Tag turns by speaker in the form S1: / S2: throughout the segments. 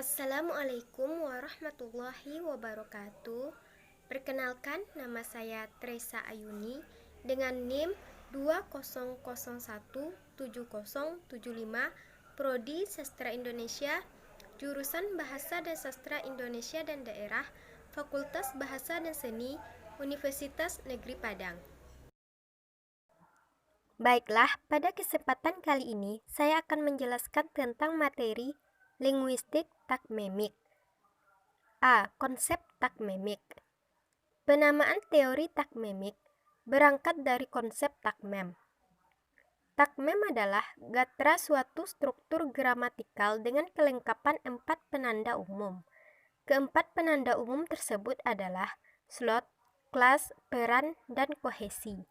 S1: Assalamualaikum warahmatullahi wabarakatuh. Perkenalkan, nama saya Tresa Ayuni dengan NIM 20017075, Prodi Sastra Indonesia, jurusan Bahasa dan Sastra Indonesia dan Daerah, Fakultas Bahasa dan Seni, Universitas Negeri Padang. Baiklah, pada kesempatan kali ini saya akan menjelaskan tentang materi linguistik takmemik. A. Konsep takmemik. Penamaan teori takmemik berangkat dari konsep takmem. Takmem adalah gatra suatu struktur gramatikal dengan kelengkapan 4 penanda umum. Keempat penanda umum tersebut adalah slot, kelas, peran, dan kohesi.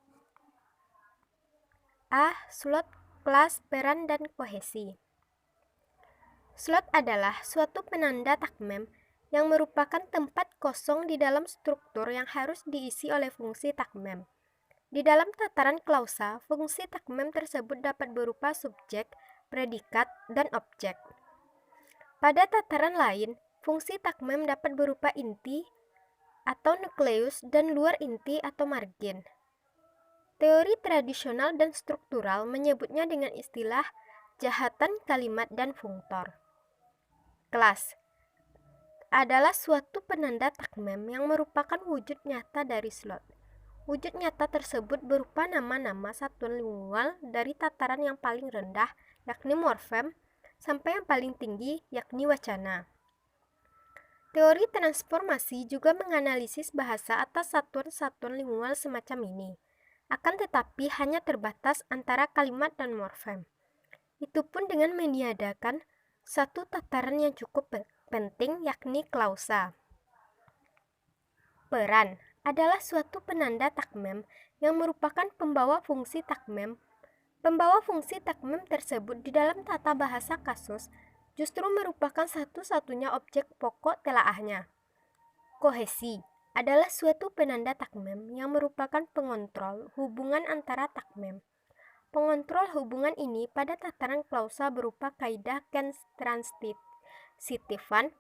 S1: A. Slot, kelas, peran, dan kohesi. Slot adalah suatu penanda takmem yang merupakan tempat kosong di dalam struktur yang harus diisi oleh fungsi takmem. Di dalam tataran klausa, fungsi takmem tersebut dapat berupa subjek, predikat, dan objek. Pada tataran lain, fungsi takmem dapat berupa inti atau nukleus dan luar inti atau margin. Teori tradisional dan struktural menyebutnya dengan istilah jahatan kalimat dan fungtor. Kelas adalah suatu penanda takmem yang merupakan wujud nyata dari slot. Wujud nyata tersebut berupa nama-nama satuan lingual dari tataran yang paling rendah, yakni morfem, sampai yang paling tinggi, yakni wacana. Teori transformasi juga menganalisis bahasa atas satuan-satuan lingual semacam ini, akan tetapi hanya terbatas antara kalimat dan morfem. Itu pun dengan meniadakan satu tataran yang cukup penting, yakni klausa. Peran adalah suatu penanda takmem yang merupakan pembawa fungsi takmem. Pembawa fungsi takmem tersebut di dalam tata bahasa kasus justru merupakan satu-satunya objek pokok telaahnya. Kohesi adalah suatu penanda takmem yang merupakan pengontrol hubungan antara takmem. Pengontrol hubungan ini pada tataran klausa berupa kaidah keintransittifan,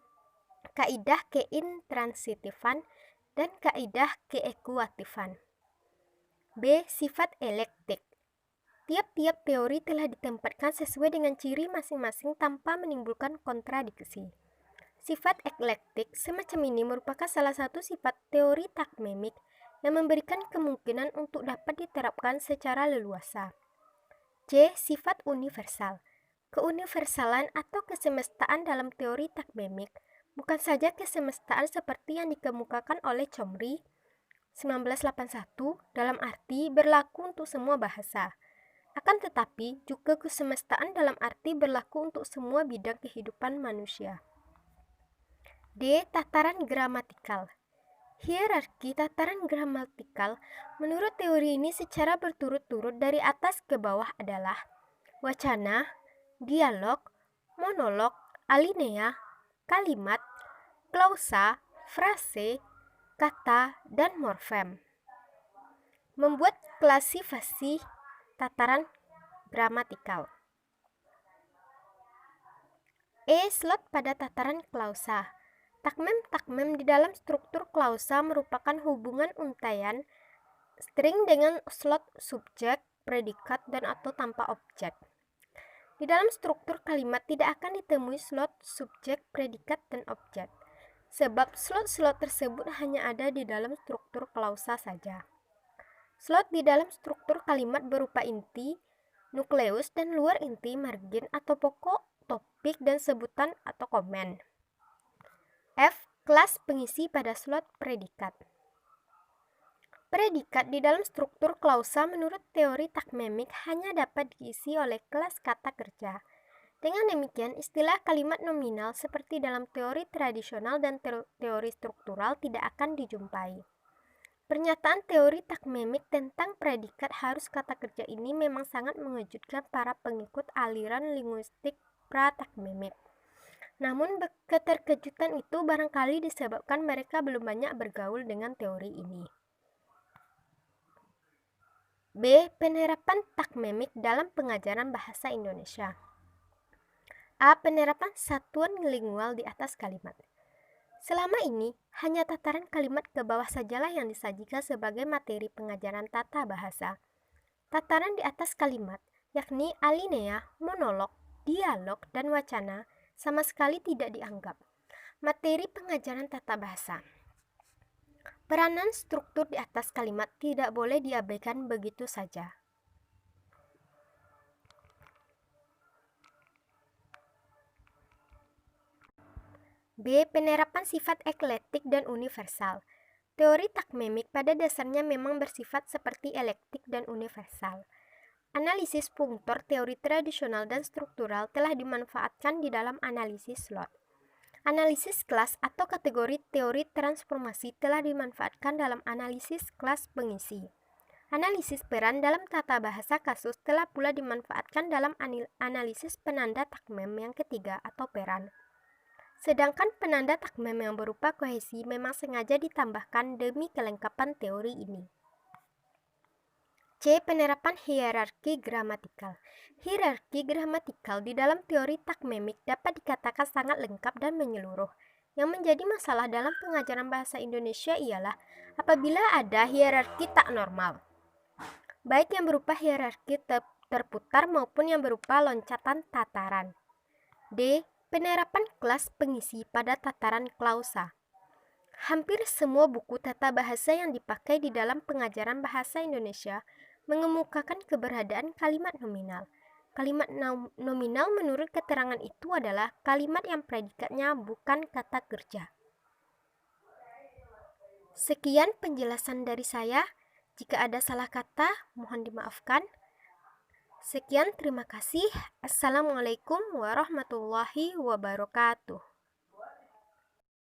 S1: kaidah keintransittifan, dan kaidah keekuatifan. B. Sifat elektik. Tiap-tiap teori telah ditempatkan sesuai dengan ciri masing-masing tanpa menimbulkan kontradiksi. Sifat eklektik semacam ini merupakan salah satu sifat teori takmemik yang memberikan kemungkinan untuk dapat diterapkan secara leluasa. C. Sifat universal. Keuniversalan atau kesemestaan dalam teori takmemik bukan saja kesemestaan seperti yang dikemukakan oleh Chomri 1981 dalam arti berlaku untuk semua bahasa, akan tetapi juga kesemestaan dalam arti berlaku untuk semua bidang kehidupan manusia. D. Tataran gramatikal. Hierarki tataran gramatikal menurut teori ini secara berturut-turut dari atas ke bawah adalah wacana, dialog, monolog, alinea, kalimat, klausa, frase, kata, dan morfem. Membuat klasifikasi tataran gramatikal. E. Slot pada tataran klausa. Takmem-takmem di dalam struktur klausa merupakan hubungan untaian string dengan slot subjek, predikat, dan atau tanpa objek. Di dalam struktur kalimat tidak akan ditemui slot subjek, predikat, dan objek, sebab slot-slot tersebut hanya ada di dalam struktur klausa saja. Slot di dalam struktur kalimat berupa inti, nukleus, dan luar inti, margin atau pokok, topik, dan sebutan atau komen. F. Kelas pengisi pada slot predikat. Predikat di dalam struktur klausa menurut teori takmemik hanya dapat diisi oleh kelas kata kerja. Dengan demikian, istilah kalimat nominal seperti dalam teori tradisional dan teori struktural tidak akan dijumpai. Pernyataan teori takmemik tentang predikat harus kata kerja ini memang sangat mengejutkan para pengikut aliran linguistik pra-takmemik. Namun, keterkejutan itu barangkali disebabkan mereka belum banyak bergaul dengan teori ini. B. Penerapan takmemik dalam pengajaran bahasa Indonesia. A. Penerapan satuan lingual di atas kalimat. Selama ini, hanya tataran kalimat ke bawah sajalah yang disajikan sebagai materi pengajaran tata bahasa. Tataran di atas kalimat, yakni alinea, monolog, dialog, dan wacana, sama sekali tidak dianggap materi pengajaran tata bahasa. Peranan struktur di atas kalimat tidak boleh diabaikan begitu saja. B. Penerapan sifat eklektik dan universal. Teori takmemik pada dasarnya memang bersifat seperti elektik dan universal. Analisis punktor teori tradisional dan struktural telah dimanfaatkan di dalam analisis slot. Analisis kelas atau kategori teori transformasi telah dimanfaatkan dalam analisis kelas pengisi. Analisis peran dalam tata bahasa kasus telah pula dimanfaatkan dalam analisis penanda takmem yang ketiga atau peran. Sedangkan penanda takmem yang berupa kohesi memang sengaja ditambahkan demi kelengkapan teori ini. C. Penerapan hierarki gramatikal. Hierarki gramatikal di dalam teori takmemik dapat dikatakan sangat lengkap dan menyeluruh. Yang menjadi masalah dalam pengajaran bahasa Indonesia ialah apabila ada hierarki tak normal, baik yang berupa hierarki terputar maupun yang berupa loncatan tataran. D. Penerapan kelas pengisi pada tataran klausa. Hampir semua buku tata bahasa yang dipakai di dalam pengajaran bahasa Indonesia mengemukakan keberadaan kalimat nominal. Kalimat nominal menurut keterangan itu adalah kalimat yang predikatnya bukan kata kerja. Sekian penjelasan dari saya. Jika ada salah kata, mohon dimaafkan. Sekian, terima kasih. Assalamualaikum warahmatullahi wabarakatuh.